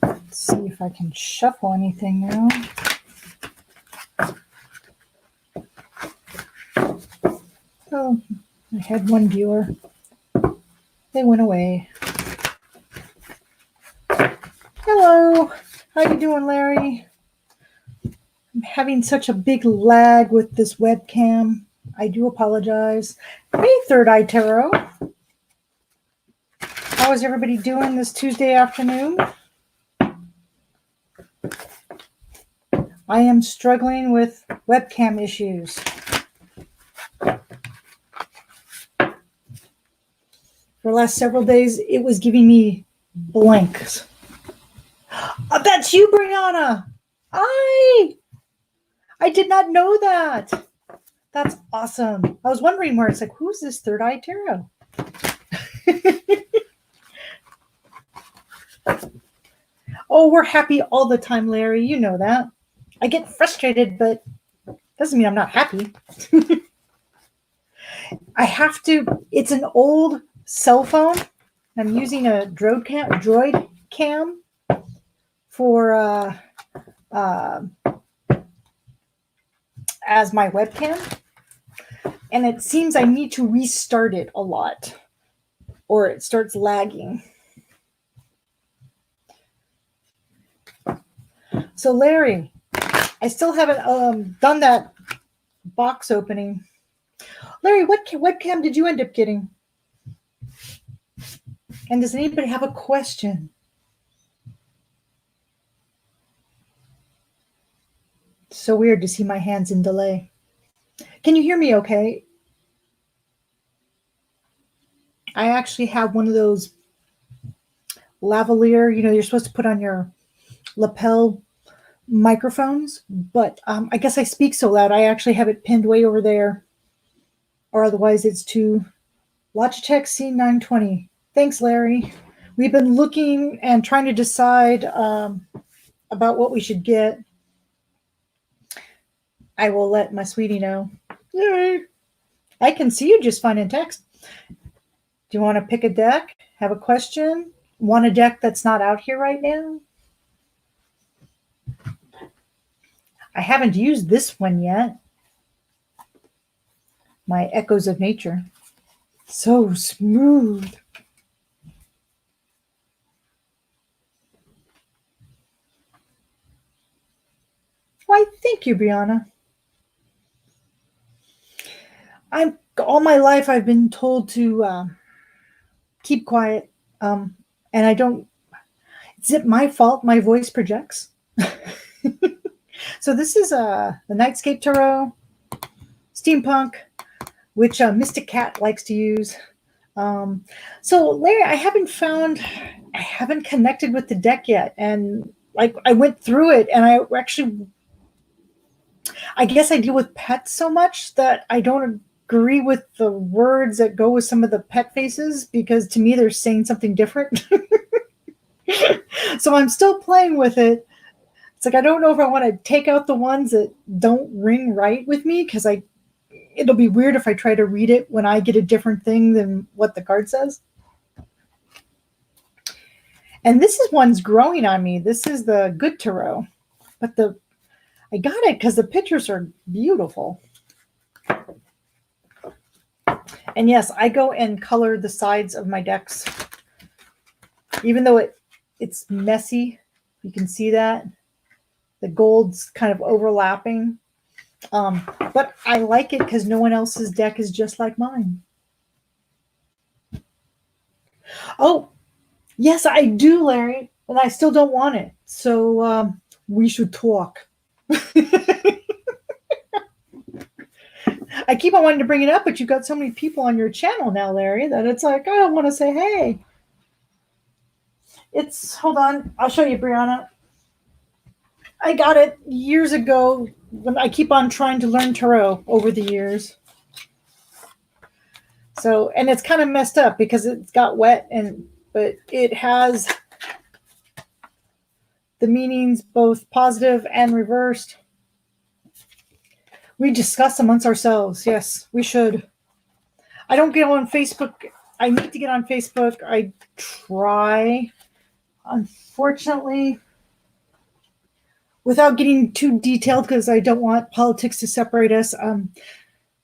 Let's see if I can shuffle anything now. Oh, I had one viewer. They went away. Hello. How you doing, Larry? I'm having such a big lag with this webcam. I do apologize. Hey, Third Eye Tarot. How is everybody doing this Tuesday afternoon? I am struggling with webcam issues. For the last several days, it was giving me blanks. Oh, that's you, Brianna. I did not know that. That's awesome. I was wondering where it's like, who's this Third Eye Tarot? Oh, we're happy all the time, Larry. You know that. I get frustrated, but doesn't mean I'm not happy. I have to. It's an old cell phone. I'm using a droid cam for as my webcam, and it seems I need to restart it a lot, or it starts lagging. So, Larry, I still haven't done that box opening. Larry, what webcam did you end up getting? And does anybody have a question? So weird to see my hands in delay. Can you hear me okay? I actually have one of those lavalier, you're supposed to put on your lapel microphones, but I guess I speak so loud, I actually have it pinned way over there, or otherwise it's too. Logitech C920. Thanks, Larry. We've been looking and trying to decide about what we should get. I will let my sweetie know. Yay! I can see you just fine in text. Do you want to pick a deck? Have a question? Want a deck that's not out here right now? I haven't used this one yet. My Echoes of Nature. So smooth. Why, thank you, Brianna. All my life I've been told to keep quiet, and I don't. Is it my fault my voice projects? So this is the Nightscape Toro, Steampunk, which Mystic Cat likes to use. So Larry, I haven't connected with the deck yet, and like I went through it, and I guess I deal with pets so much that I don't agree with the words that go with some of the pet faces, because to me they're saying something different. So I'm still playing with it. It's like I don't know if I want to take out the ones that don't ring right with me, because it'll be weird if I try to read it when I get a different thing than what the card says. And this is one's growing on me. This is the Good Tarot, but I got it because the pictures are beautiful. And yes, I go and color the sides of my decks, even though it's messy. You can see that the gold's kind of overlapping. But I like it because no one else's deck is just like mine. Oh, yes, I do, Larry, and I still don't want it. So we should talk. I keep on wanting to bring it up, but you've got so many people on your channel now, Larry, that it's like, I don't want to say, hey. Hold on, I'll show you, Brianna. I got it years ago when I keep on trying to learn Toro over the years. So, and it's kind of messed up because it's got wet, but it has the meanings both positive and reversed. We discuss amongst ourselves. Yes, we should. I don't get on Facebook. I need to get on Facebook. I try. Unfortunately, without getting too detailed, because I don't want politics to separate us,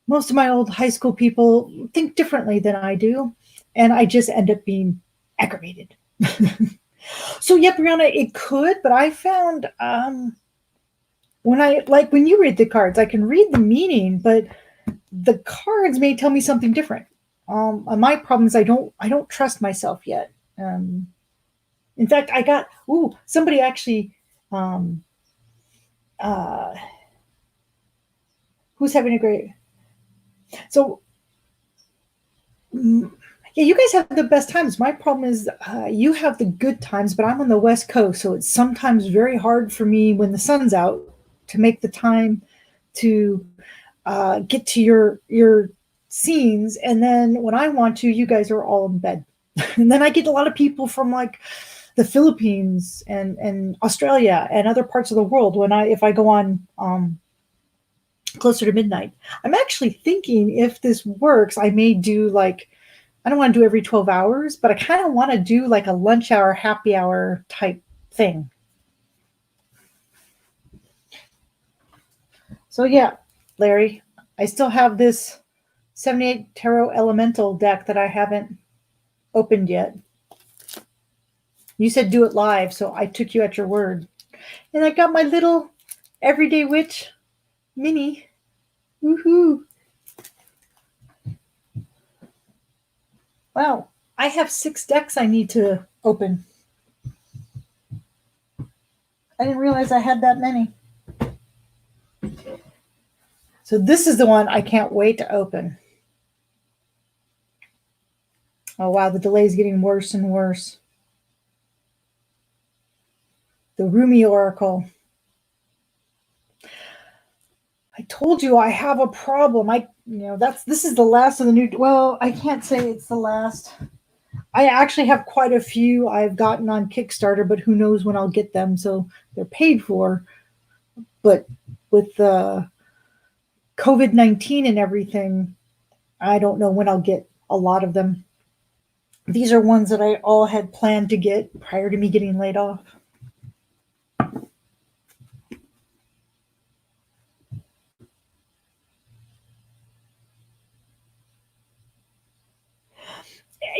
most of my old high school people think differently than I do, and I just end up being aggravated. So yeah, Brianna, it could, but I found when you read the cards, I can read the meaning, but the cards may tell me something different. My problem is I don't trust myself yet. In fact, somebody actually who's having a great. So yeah, you guys have the best times. My problem is you have the good times, but I'm on the West Coast, so it's sometimes very hard for me when the sun's out to make the time to get to your scenes. And then when I want to, you guys are all in bed. And then I get a lot of people from like the Philippines and Australia and other parts of the world if I go on closer to midnight. I'm actually thinking if this works, I may do like, I don't want to do every 12 hours, but I kind of want to do like a lunch hour, happy hour type thing. So yeah, Larry, I still have this 78 Tarot Elemental deck that I haven't opened yet. You said do it live, so I took you at your word. And I got my little Everyday Witch mini. Woohoo! Wow, I have 6 decks I need to open. I didn't realize I had that many. So this is the one I can't wait to open. Oh wow, the delay is getting worse and worse. The Roomie Oracle. I told you I have a problem. This is the last of the new. Well, I can't say it's the last. I actually have quite a few I've gotten on Kickstarter, but who knows when I'll get them. So they're paid for. But with the COVID-19 and everything, I don't know when I'll get a lot of them. These are ones that I all had planned to get prior to me getting laid off.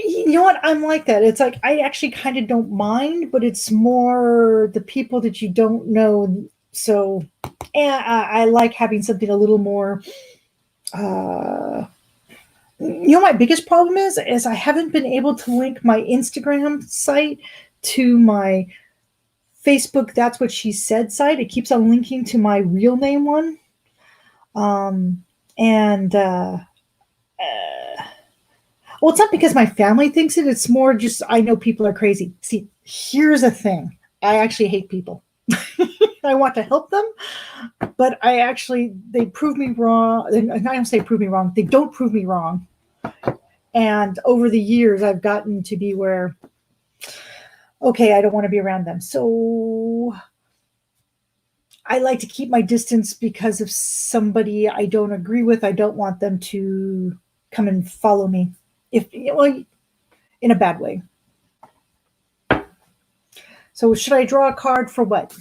You know what? I'm like that. It's like I actually kind of don't mind, but it's more the people that you don't know. So, and I like having something a little more. My biggest problem is I haven't been able to link my Instagram site to my Facebook. That's what she said site. It keeps on linking to my real name one, well, it's not because my family thinks it. It's more just I know people are crazy. See, here's the thing. I actually hate people. I want to help them, but they prove me wrong. I don't say prove me wrong. They don't prove me wrong. And over the years, I've gotten to be where, okay, I don't want to be around them. So I like to keep my distance because if somebody I don't agree with, I don't want them to come and follow me. In a bad way. So should I draw a card for what?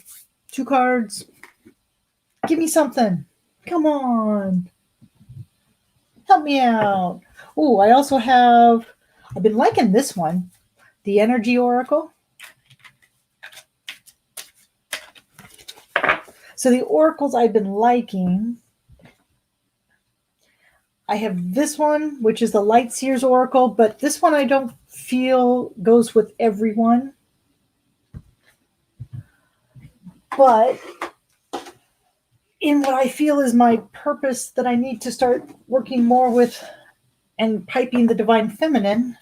2 cards? Give me something. Come on. Help me out. Oh, I also I've been liking this one, the Energy Oracle. So the oracles I've been liking, I have this one, which is the Light Seers Oracle, but this one I don't feel goes with everyone. But in what I feel is my purpose that I need to start working more with and piping the Divine Feminine,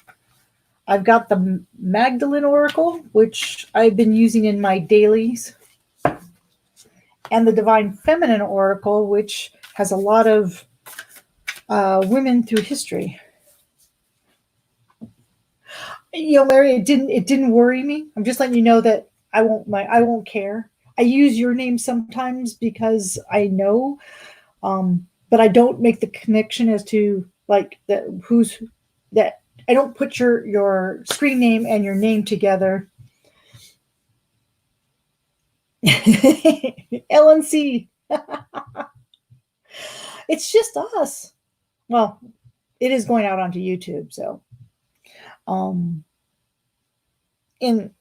I've got the Magdalene Oracle, which I've been using in my dailies, and the Divine Feminine Oracle, which has a lot of women through history. Larry, it didn't worry me. I'm just letting you know that I won't care. I use your name sometimes because I know, but I don't make the connection as to like who's that. I don't put your screen name and your name together. LNC. It's just us. Well, it is going out onto YouTube, so and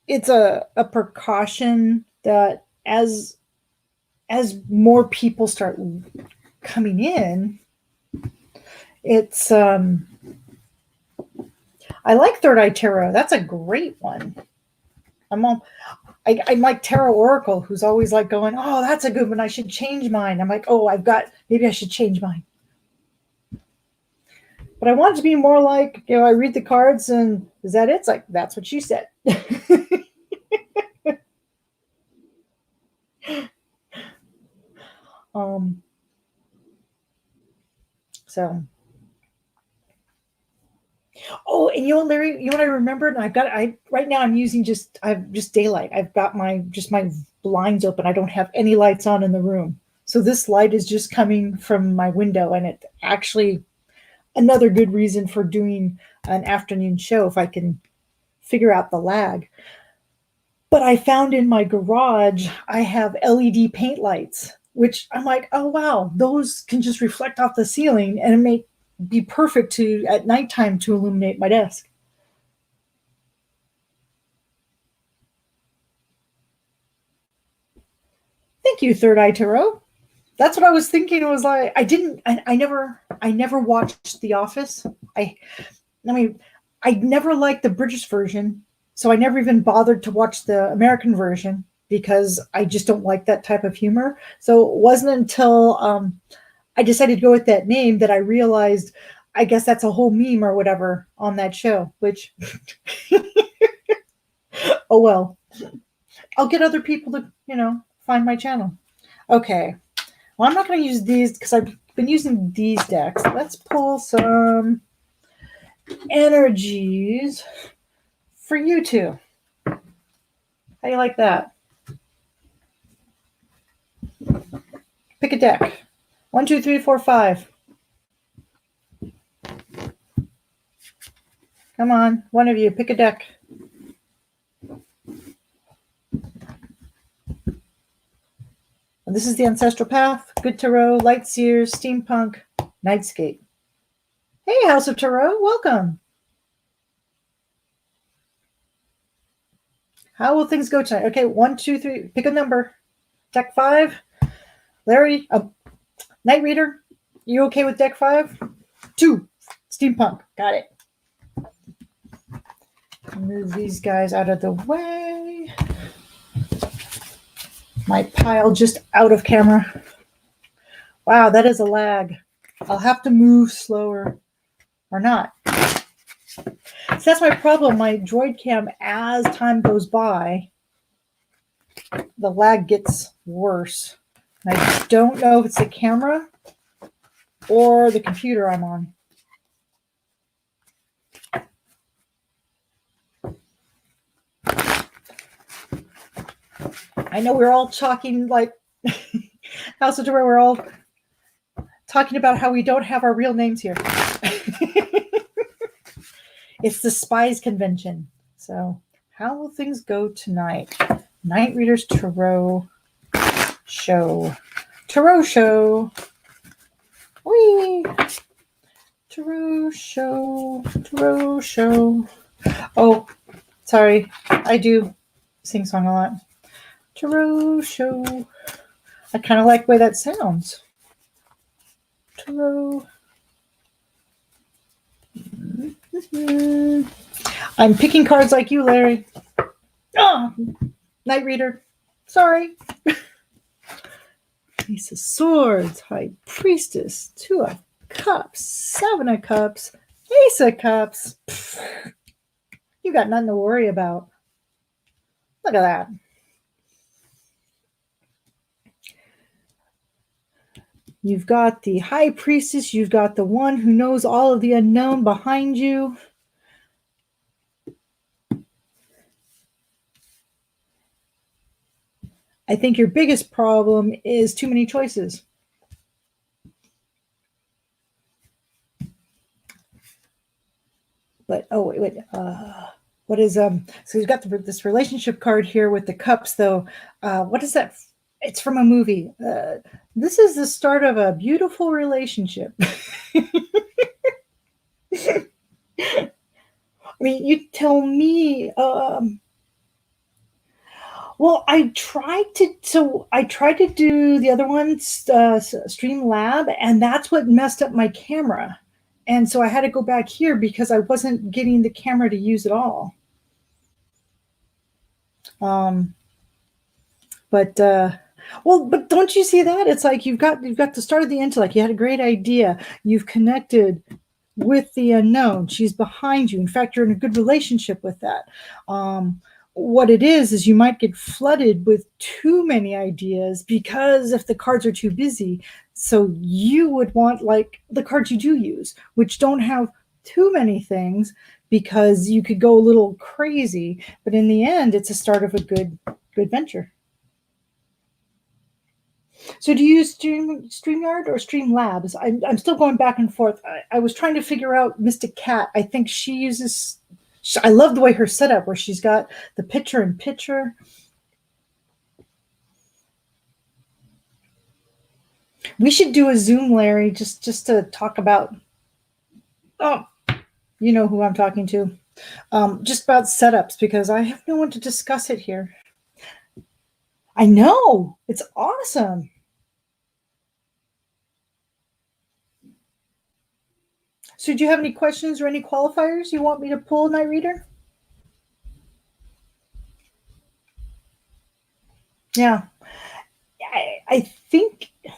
it's a precaution that as more people start coming in, it's I like Third Eye Tarot. That's a great one. I like Tarot Oracle, who's always like going, oh, that's a good one. I should change mine. I'm like, oh, maybe I should change mine. But I want it to be more like, I read the cards and is that it? It's like, that's what she said. So. Oh, and Larry, you know what I remembered? And right now I'm using just daylight. I've got my blinds open. I don't have any lights on in the room. So this light is just coming from my window, and it's actually another good reason for doing an afternoon show if I can figure out the lag. But I found in my garage, I have LED paint lights, which I'm like, oh wow, those can just reflect off the ceiling and it may be perfect at nighttime to illuminate my desk. Thank you, Third Eye Tarot. That's what I was thinking. It was like I never watched The Office. I never liked the British version, so I never even bothered to watch the American version because I just don't like that type of humor. So it wasn't until I decided to go with that name that I realized, I guess that's a whole meme or whatever on that show, which, oh well. I'll get other people to, find my channel. Okay. Well, I'm not going to use these because I've been using these decks. Let's pull some energies for you two. How do you like that? Pick a deck. 1, 2, 3, 4, 5. Come on, one of you, pick a deck. And this is the Ancestral Path, Good Tarot, Light Seers, Steampunk, Nightscape. Hey, House of Tarot, welcome. How will things go tonight? Okay, 1, 2, 3, pick a number. Deck 5. Larry, Night Reader, you okay with deck 5? 2, Steampunk, got it. Move these guys out of the way. My pile just out of camera. Wow, that is a lag. I'll have to move slower or not. So that's my problem. My Droid Cam, as time goes by, the lag gets worse. And I don't know if it's the camera or the computer I'm on. I know we're all talking like House of Tarot, we're all talking about how we don't have our real names here. It's the Spies Convention. So how will things go tonight? Night Readers Tarot Show. Tarot Show. Whee! Tarot Show. Tarot Show. Oh, sorry. I do sing song a lot. Tarot Show. I kind of like the way that sounds. Tarot. I'm picking cards like you, Larry. Oh, Night Reader. Sorry. Ace of Swords, High Priestess, Two of Cups, Seven of Cups, Ace of Cups. Pfft, you got nothing to worry about. Look at that. You've got the High Priestess. You've got the one who knows all of the unknown behind you. I think your biggest problem is too many choices. But, oh, wait. What is, so you've got this relationship card here with the cups, though. What is that? It's from a movie. This is the start of a beautiful relationship. I mean, you tell me. Well, I tried to do the other one, Stream Lab, and that's what messed up my camera. And so I had to go back here because I wasn't getting the camera to use it all. But don't you see that? It's like you've got the start of the intellect. You had a great idea. You've connected with the unknown. She's behind you. In fact, you're in a good relationship with that. What it is you might get flooded with too many ideas because if the cards are too busy. So you would want like the cards you do use, which don't have too many things because you could go a little crazy. But in the end, it's a start of a good venture. So do you use StreamYard or Streamlabs? I'm still going back and forth. I was trying to figure out Mystic Cat. I think she uses. I love the way her setup, where she's got the picture-in-picture. We should do a Zoom, Larry, just to talk about. Oh, you know who I'm talking to. Just about setups, because I have no one to discuss it here. I know, it's awesome. So do you have any questions or any qualifiers you want me to pull, Night Reader? Yeah. I think, in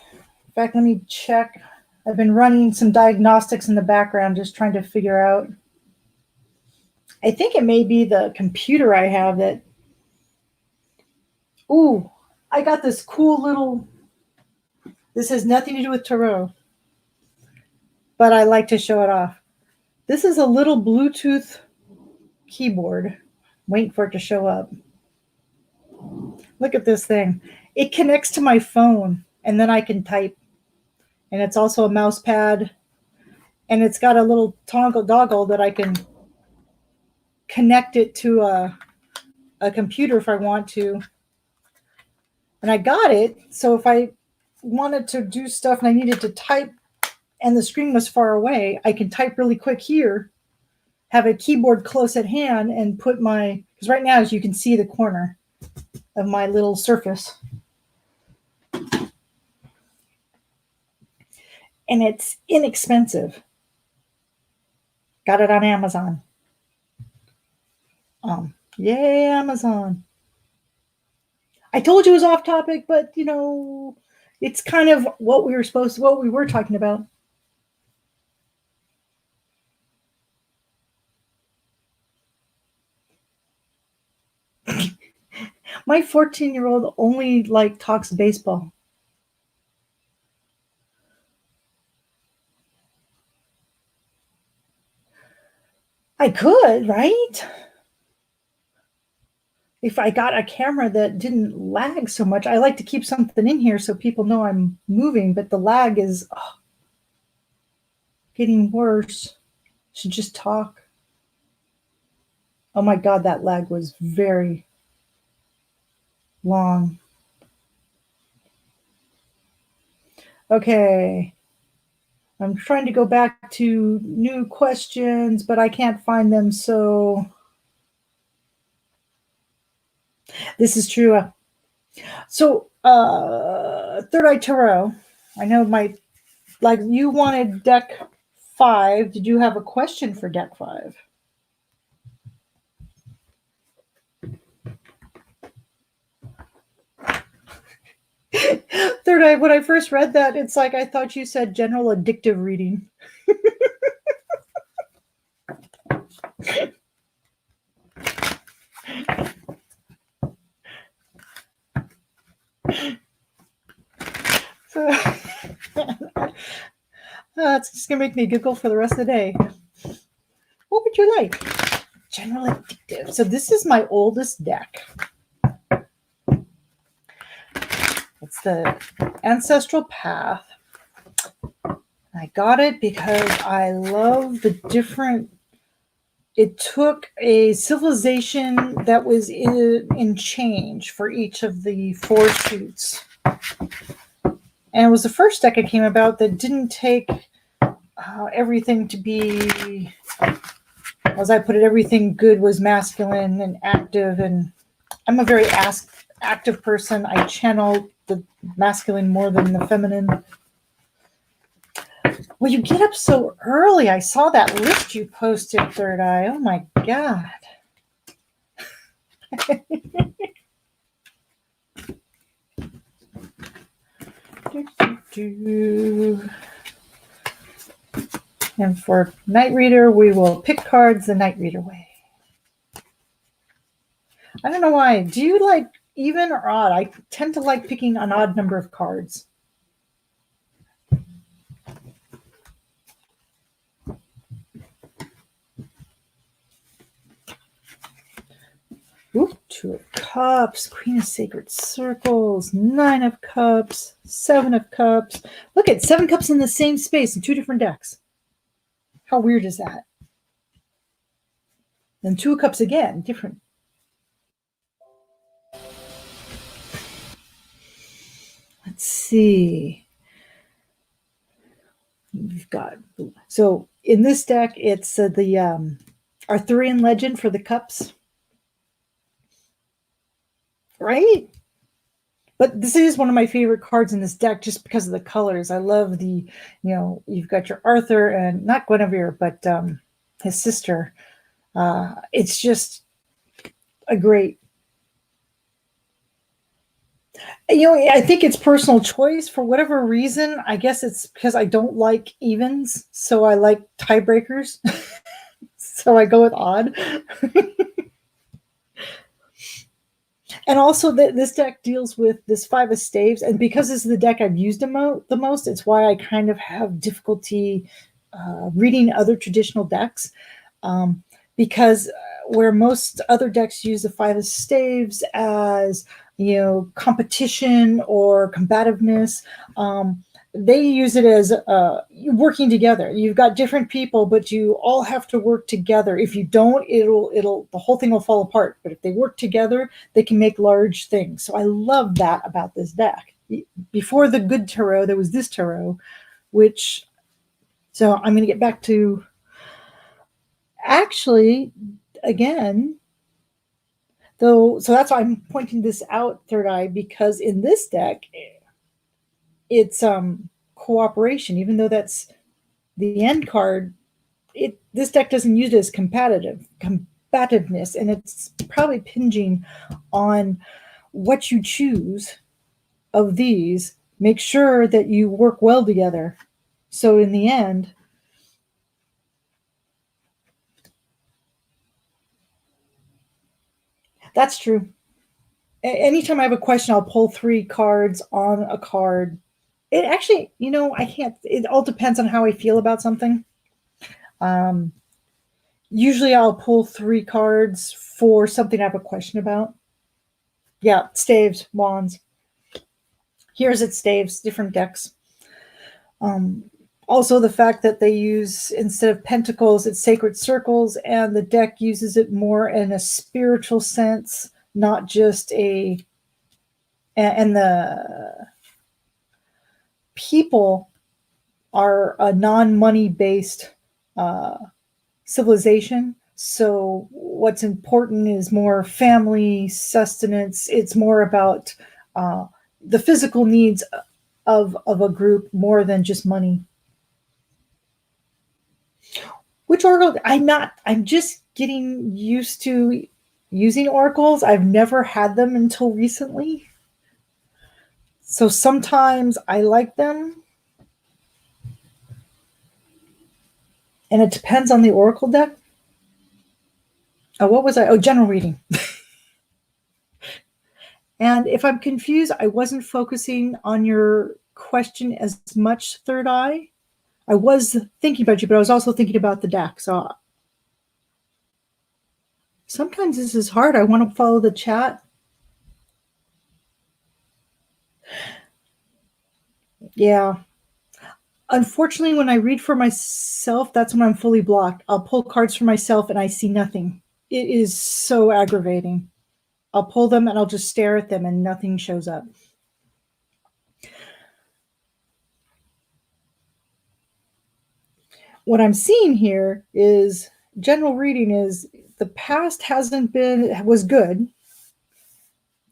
fact, let me check. I've been running some diagnostics in the background, just trying to figure out. I think it may be the computer I have that. Ooh, I got this cool little. This has nothing to do with Toro, but I like to show it off. This is a little Bluetooth keyboard. Wait for it to show up. Look at this thing. It connects to my phone, and then I can type. And it's also a mouse pad, and it's got a little dongle that I can connect it to a computer if I want to. And I got it, so if I wanted to do stuff and I needed to type and the screen was far away, I can type really quick here, have a keyboard close at hand, and put my, because right now, as you can see the corner of my little surface. And it's inexpensive. Got it on Amazon. Yay, Amazon. I told you it was off topic, but you know, it's kind of what we were talking about. My 14-year-old only talks baseball. I could, right? If I got a camera that didn't lag so much. I like to keep something in here so people know I'm moving, but the lag is getting worse. Should just talk. Oh my God, that lag was very long. Okay. I'm trying to go back to new questions, but I can't find them, so this is true. So, Third Eye Tarot, I know you wanted deck 5. Did you have a question for deck 5? Third when I first read that, it's like I thought you said general addictive reading. So it's just gonna make me giggle for the rest of the day. What would you like? General addictive. So this is my oldest deck. It's the Ancestral Path. I got it because I love the different. It took a civilization that was in change for each of the 4 suits. And it was the first deck it came about that didn't take everything to be, as I put it, everything good was masculine and active. And I'm a very active person. I channel the masculine more than the feminine. Well, you get up so early. I saw that list you posted, Third Eye. Oh my God. And for Night Reader, we will pick cards the Night Reader way. I don't know why. Do you like even or odd? I tend to like picking an odd number of cards. Ooh, 2 of Cups, Queen of Sacred Circles, 9 of Cups, 7 of Cups. Look at 7 Cups in the same space in 2 different decks. How weird is that? Then 2 of Cups again, different. Let's see. We've got, so in this deck, it's the Arthurian legend for the cups. Right? But this is one of my favorite cards in this deck just because of the colors. I love the, you've got your Arthur and not Guinevere, but his sister. It's just a great, I think it's personal choice for whatever reason. I guess it's because I don't like evens, so I like tiebreakers. So I go with odd. And also this deck deals with this 5 of Staves, and because this is the deck I've used the most, it's why I kind of have difficulty reading other traditional decks, because where most other decks use the 5 of Staves as competition or combativeness, they use it as working together. You've got different people, but you all have to work together. If you don't, the whole thing will fall apart. But if they work together, they can make large things. So I love that about this deck. Before the good Toro, there was this Toro, so I'm going to get back to, actually, again, though, so that's why I'm pointing this out, Third Eye, because in this deck, it's cooperation, even though that's the end card. This deck doesn't use it as combativeness, and it's probably pinging on what you choose of these. Make sure that you work well together. So in the end, that's true. Anytime I have a question, I'll pull 3 cards on a card. It actually, I can't, it all depends on how I feel about something. Usually I'll pull 3 cards for something I have a question about. Yeah, Staves, Wands. Here's its Staves, different decks. Also the fact that they use, instead of pentacles, it's sacred circles, and the deck uses it more in a spiritual sense, not just and the people are a non-money based civilization. So what's important is more family sustenance. It's more about the physical needs of a group more than just money. Which oracle? I'm just getting used to using oracles. I've never had them until recently. So sometimes I like them, and it depends on the Oracle deck. Oh, what was I? Oh, general reading. And if I'm confused, I wasn't focusing on your question as much, Third Eye. I was thinking about you, but I was also thinking about the deck. So sometimes this is hard. I want to follow the chat. Yeah. Unfortunately, when I read for myself, that's when I'm fully blocked. I'll pull cards for myself and I see nothing. It is so aggravating. I'll pull them and I'll just stare at them and nothing shows up. What I'm seeing here is general reading is the past was good.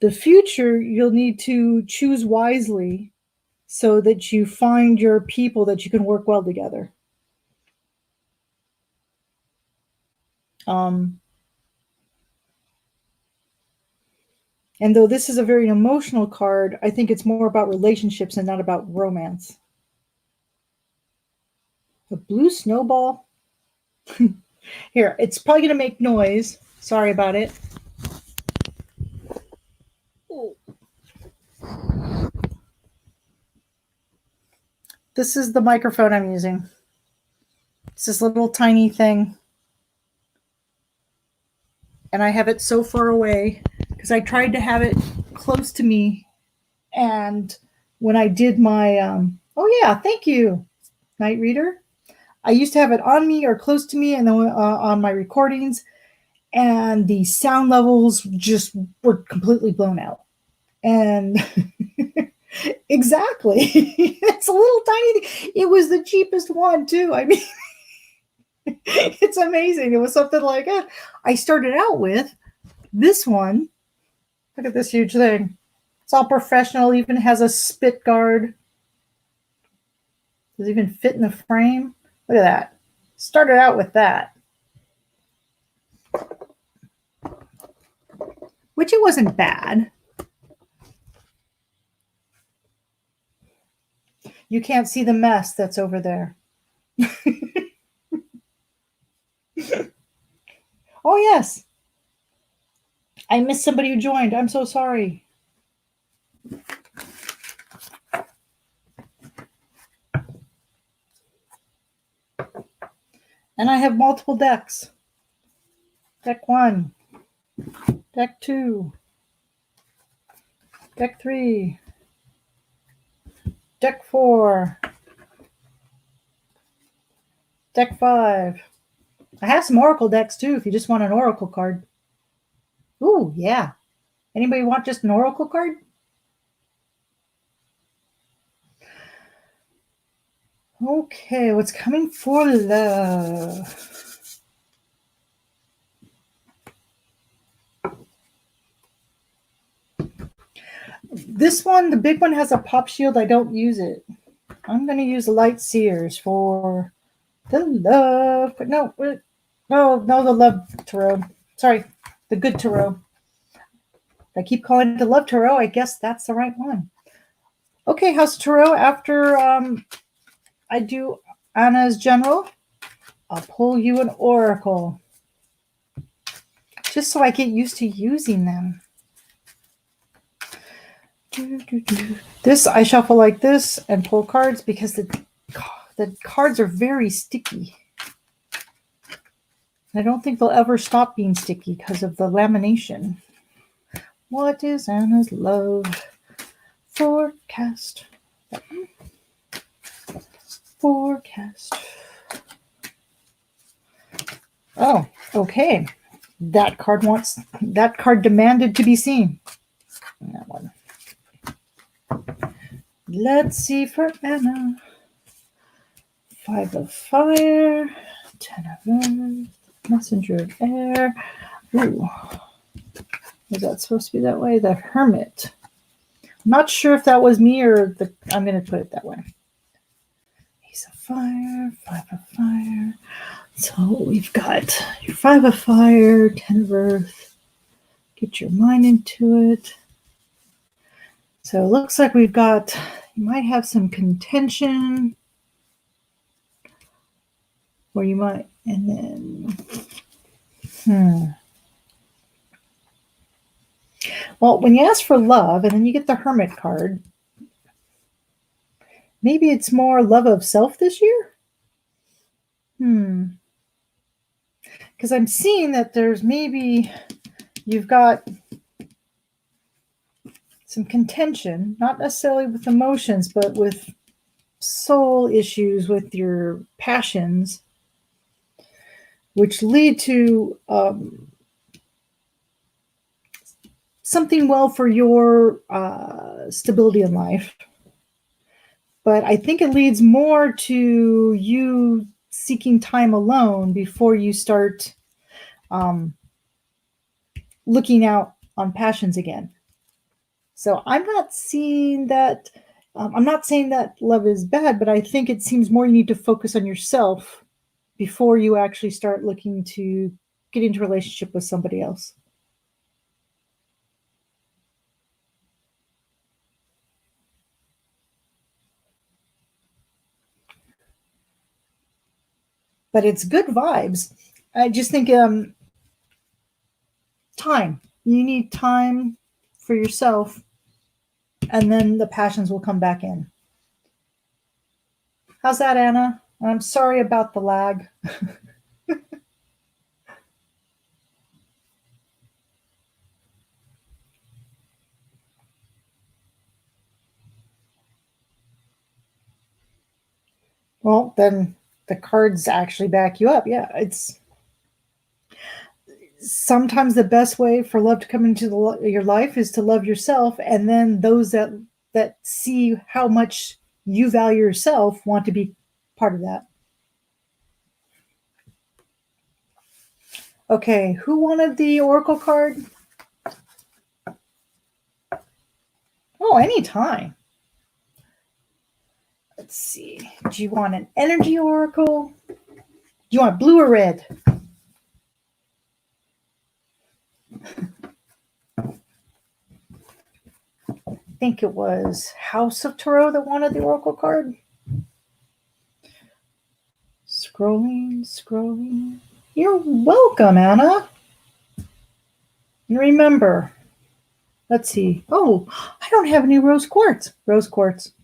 The future, you'll need to choose wisely so that you find your people that you can work well together. And though this is a very emotional card, I think it's more about relationships and not about romance. A blue snowball? Here, it's probably going to make noise. Sorry about it. Ooh. This is the microphone I'm using. It's this little tiny thing. And I have it so far away because I tried to have it close to me. And when I did my, oh yeah, thank you, Night Reader. I used to have it on me or close to me and then on my recordings. And the sound levels just were completely blown out. And exactly. It's a little tiny thing. It was the cheapest one too. I mean, it's amazing. It was something like I started out with this one. Look at this huge thing. It's all professional. Even has a spit guard. Does it even fit in the frame? Look at that. Started out with that. Which it wasn't bad. You can't see the mess that's over there. Oh, yes. I missed somebody who joined. I'm so sorry. And I have multiple decks. Deck 1. Deck 2. Deck 3. Deck 4. Deck 5. I have some Oracle decks too if you just want an Oracle card. Ooh, yeah. Anybody want just an Oracle card? Okay, what's coming for love? This one, the big one, has a pop shield. I don't use it. I'm going to use Light Seers for the love. But no, the love tarot. Sorry, the good tarot. I keep calling it the love tarot. I guess that's the right one. Okay, House Tarot, after I do Anna's general, I'll pull you an oracle. Just so I get used to using them. This, I shuffle like this and pull cards because the cards are very sticky. I don't think they'll ever stop being sticky because of the lamination. What is Anna's love forecast? Forecast. Oh, okay. That card demanded to be seen. That one. Let's see for Anna. 5 of fire, 10 of earth, messenger of air. Ooh. Was that supposed to be that way? The hermit. I'm not sure if that was me or I'm going to put it that way. Ace of fire, 5 of fire. So we've got your 5 of fire, 10 of earth. Get your mind into it. So it looks like you might have some contention, or you might, and then, Well, when you ask for love and then you get the Hermit card, maybe it's more love of self this year? Because I'm seeing that you've got some contention, not necessarily with emotions, but with soul issues with your passions, which lead to something well for your stability in life. But I think it leads more to you seeking time alone before you start looking out on passions again. So I'm not seeing that. I'm not saying that love is bad, but I think it seems more you need to focus on yourself before you actually start looking to get into a relationship with somebody else. But it's good vibes. I just think time. You need time for yourself, and then the passions will come back in. How's that, Anna? I'm sorry about the lag. Well, then the cards actually back you up. Yeah, it's sometimes the best way for love to come into your life is to love yourself, and then those that see how much you value yourself want to be part of that. Okay, who wanted the oracle card? Oh, anytime. Let's see. Do you want an energy oracle? Do you want blue or red? I think it was House of Toro that wanted the oracle card. Scrolling. You're welcome, Anna. And remember, let's see. Oh, I don't have any rose quartz. Rose quartz.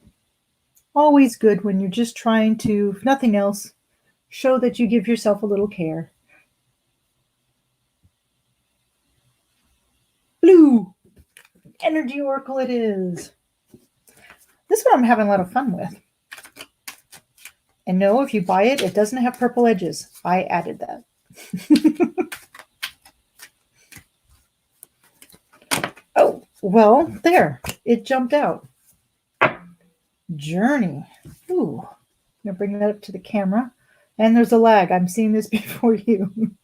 Always good when you're just trying to, if nothing else, show that you give yourself a little care. Blue. Energy oracle it is. This one I'm having a lot of fun with. And no, if you buy it, it doesn't have purple edges. I added that. Oh, well, there. It jumped out. Journey. Ooh. I'm going to bring that up to the camera. And there's a lag. I'm seeing this before you.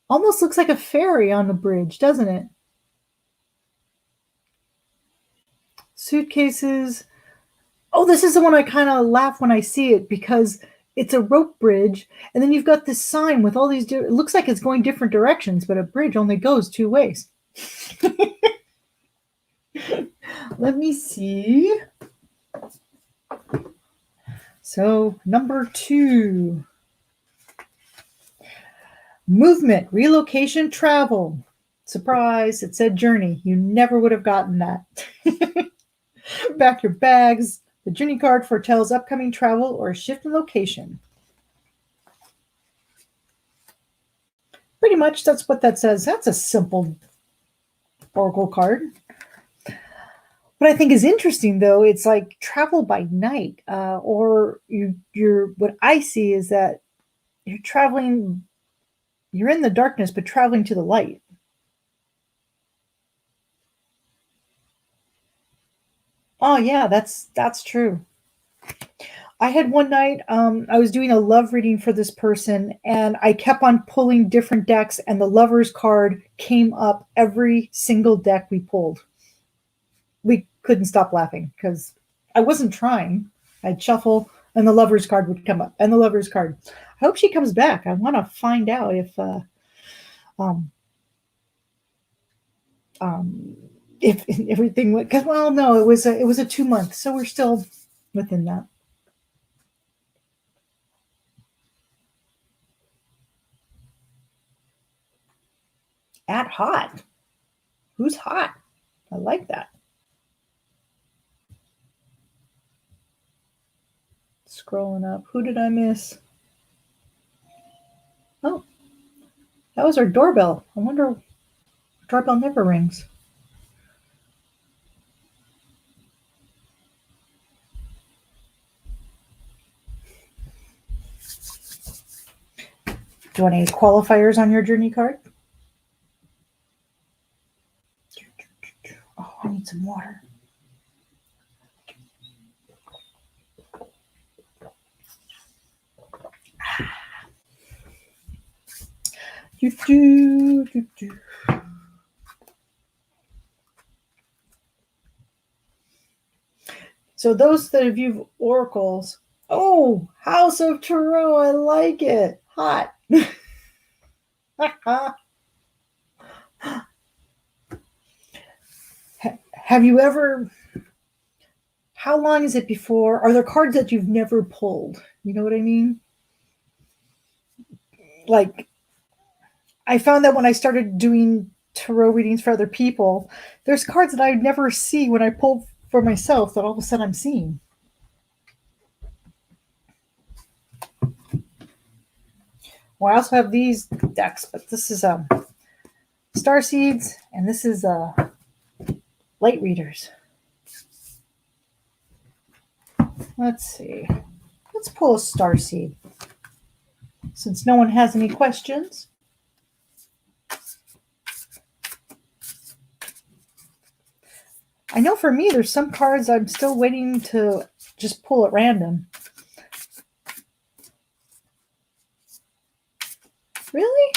Almost looks like a ferry on the bridge, doesn't it? Suitcases. Oh, this is the one I kind of laugh when I see it because it's a rope bridge. And then you've got this sign with all these, it looks like it's going different directions, but a bridge only goes two ways. Let me see. So, number 2. Movement, relocation, travel. Surprise, it said journey. You never would have gotten that. Pack your bags. The journey card foretells upcoming travel or a shift in location. Pretty much that's what that says. That's a simple oracle card. What I think is interesting, though, it's like travel by night, or you're. What I see is that you're traveling. You're in the darkness, but traveling to the light. Oh yeah, that's true. I had one night, I was doing a love reading for this person, and I kept on pulling different decks, and the lover's card came up every single deck we pulled. We couldn't stop laughing because I wasn't trying. I'd shuffle, and the lover's card would come up, and the lover's card. I hope she comes back. I want to find out if um, um, if everything went, because well, no, it was a 2 month, so we're still within that. At hot. Who's hot? I like that. Scrolling up. Who did I miss? Oh, that was our doorbell. I wonder, doorbell never rings. Do you want any qualifiers on your journey card? Oh, I need some water. Do, do, do, do. So those that have viewed oracles, oh, House of Toro, I like it. Hot. Have you ever, how long is it before, are there cards that you've never pulled? You know what I mean? Like, I found that when I started doing tarot readings for other people, there's cards that I never see when I pull for myself that all of a sudden I'm seeing. Well, I also have these decks, but this is Starseeds, and this is Light Readers. Let's see. Let's pull a Starseed. Since no one has any questions. I know for me, there's some cards I'm still waiting to just pull at random. Really?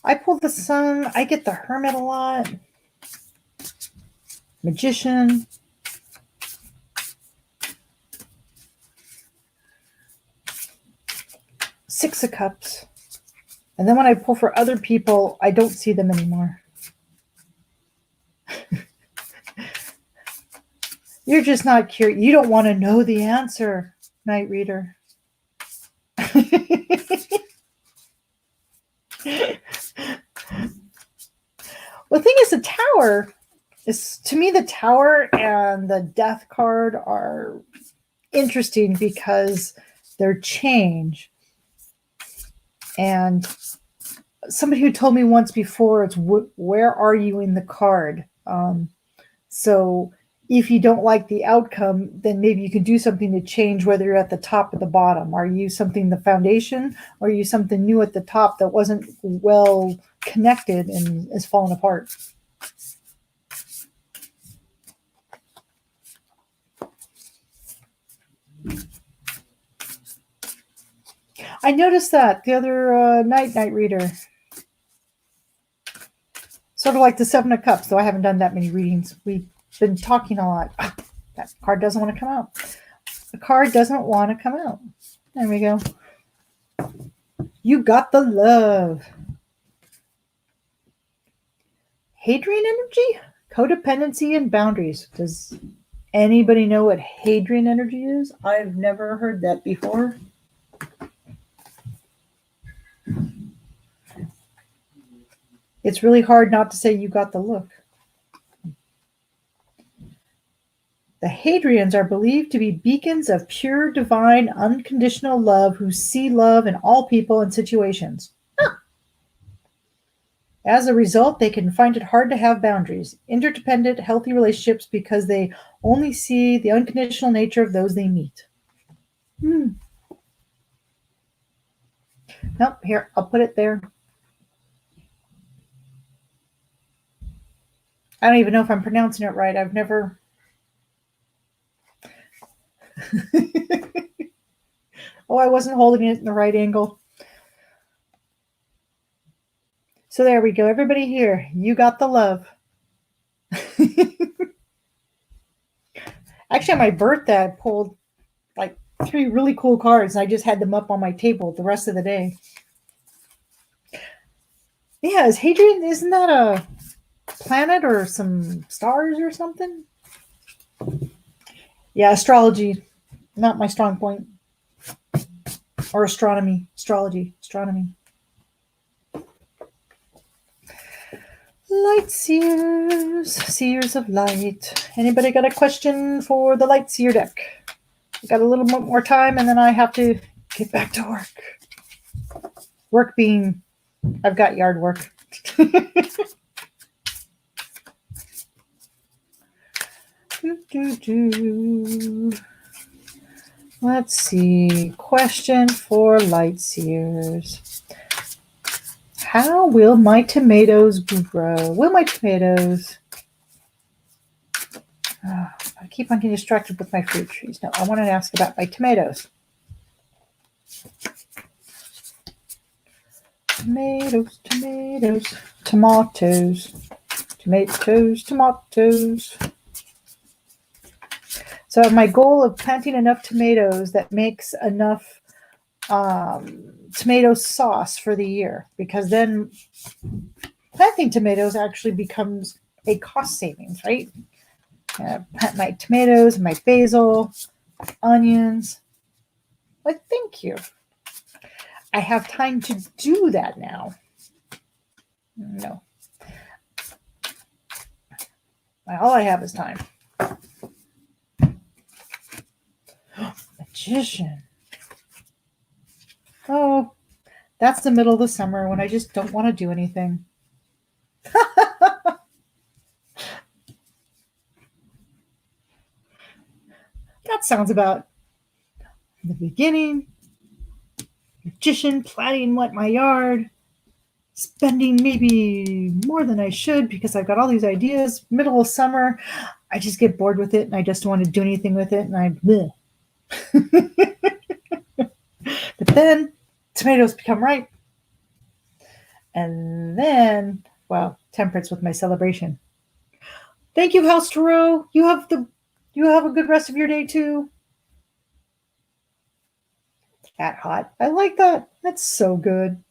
I pulled the Sun. I get the Hermit a lot. Magician. Six of Cups. And then when I pull for other people, I don't see them anymore. You're just not curious. You don't want to know the answer, Night Reader. The thing is, the Tower is, to me, the Tower and the Death card are interesting because they're change. And somebody who told me once before, it's where are you in the card? So if you don't like the outcome, then maybe you can do something to change whether you're at the top or the bottom. Are you something the foundation, or are you something new at the top that wasn't well connected and is falling apart? I noticed that the other Night Reader. Sort of like the Seven of Cups, though I haven't done that many readings. We've been talking a lot. That card doesn't want to come out. The card doesn't want to come out. There we go. You got the love. Hadrian energy? Codependency and boundaries. Does anybody know what Hadrian energy is? I've never heard that before. It's really hard not to say you got the look. The Hadrians are believed to be beacons of pure, divine, unconditional love who see love in all people and situations. Huh. As a result, they can find it hard to have boundaries, interdependent, healthy relationships because they only see the unconditional nature of those they meet. Nope, here, I'll put it there. I don't even know if I'm pronouncing it right. I've never... Oh, I wasn't holding it in the right angle. So there we go. Everybody here, you got the love. Actually, on my birthday, I pulled like 3 really cool cards. And I just had them up on my table the rest of the day. Yeah, is Hadrian, isn't that a planet or some stars or something? Yeah, astrology, not my strong point. Or astronomy, astrology, astronomy. Light seers, seers of light. Anybody got a question for the light seer deck? Got a little bit more time, and then I have to get back to work. Work being, I've got yard work. Let's see. Question for light seers. How will my tomatoes grow? Will my tomatoes... I keep on getting distracted with my fruit trees. No, I want to ask about my tomatoes. Tomatoes, tomatoes, tomatoes, tomatoes, tomatoes. So my goal of planting enough tomatoes that makes enough tomato sauce for the year, because then planting tomatoes actually becomes a cost savings, right? Plant my tomatoes, my basil, onions. Well, thank you. I have time to do that now. No. All I have is time. Magician. Oh, that's the middle of the summer when I just don't want to do anything. That sounds about the beginning. Magician, planning what my yard, spending maybe more than I should because I've got all these ideas. Middle of summer, I just get bored with it and I just don't want to do anything with it. And I, bleh. But then tomatoes become ripe. And then, well, temperance with my celebration. Thank you, House Toro. You have a good rest of your day too. Cat hot. I like that. That's so good.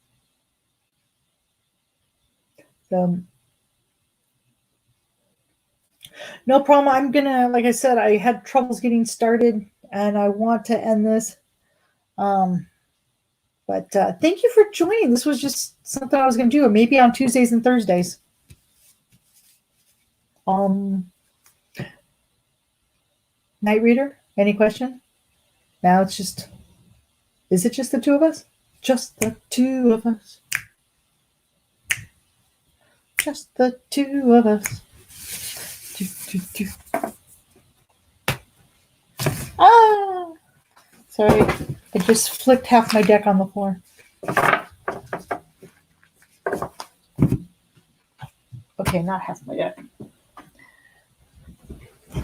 No problem. I'm gonna, like I said, I had troubles getting started, and I want to end this. But thank you for joining. This was just something I was going to do, maybe on Tuesdays and Thursdays. Night reader, any question? Now it's just, is it just the two of us? Just the two of us. Just the two of us. Ah! Sorry, I just flipped half my deck on the floor. Okay, not half my deck.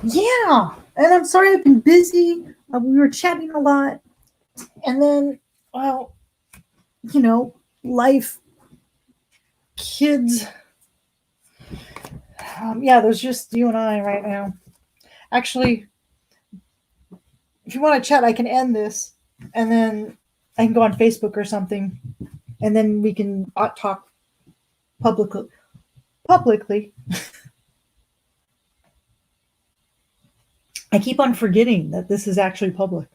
Yeah, and I'm sorry I've been busy. We were chatting a lot. And then, well, life, kids. Yeah, there's just you and I right now. Actually, if you want to chat, I can end this, and then I can go on Facebook or something, and then we can talk publicly. I keep on forgetting that this is actually public.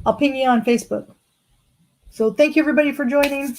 I'll ping you on Facebook. So thank you everybody for joining.